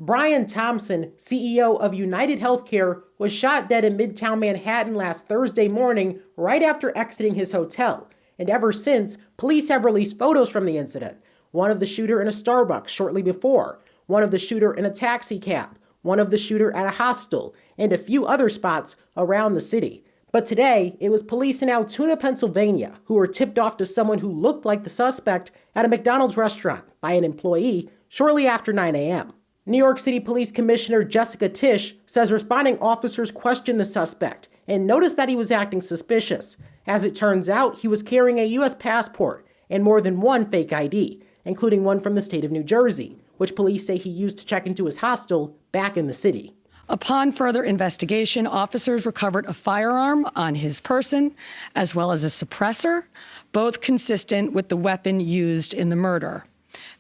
Brian Thompson, CEO of UnitedHealthcare, was shot dead in Midtown Manhattan last Thursday morning right after exiting his hotel. And ever since, police have released photos from the incident. One of the shooter in a Starbucks shortly before, one of the shooter in a taxi cab, one of the shooter at a hostel, and a few other spots around the city. But today, it was police in Altoona, Pennsylvania, who were tipped off to someone who looked like the suspect at a McDonald's restaurant by an employee shortly after 9 a.m. New York City Police Commissioner Jessica Tisch says responding officers questioned the suspect and noticed that he was acting suspicious. As it turns out, he was carrying a U.S. passport and more than one fake ID, including one from the state of New Jersey, which police say he used to check into his hostel back in the city. Upon further investigation, officers recovered a firearm on his person, as well as a suppressor, both consistent with the weapon used in the murder.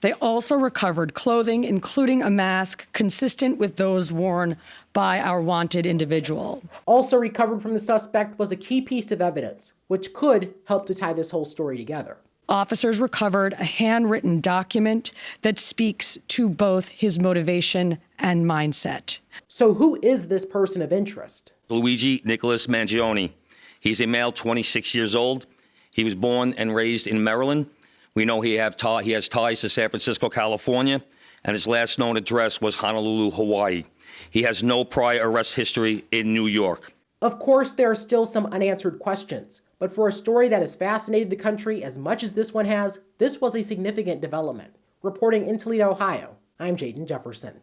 They also recovered clothing, including a mask consistent with those worn by our wanted individual. Also recovered from the suspect was a key piece of evidence, which could help to tie this whole story together. Officers recovered a handwritten document that speaks to both his motivation and mindset. So who is this person of interest? Luigi Nicholas Mangione. He's a male, 26 years old. He was born and raised in Maryland. We know he has ties to San Francisco, California, and his last known address was Honolulu, Hawaii. He has no prior arrest history in New York. Of course, there are still some unanswered questions, but for a story that has fascinated the country as much as this one has, this was a significant development. Reporting in Toledo, Ohio, I'm Jaden Jefferson.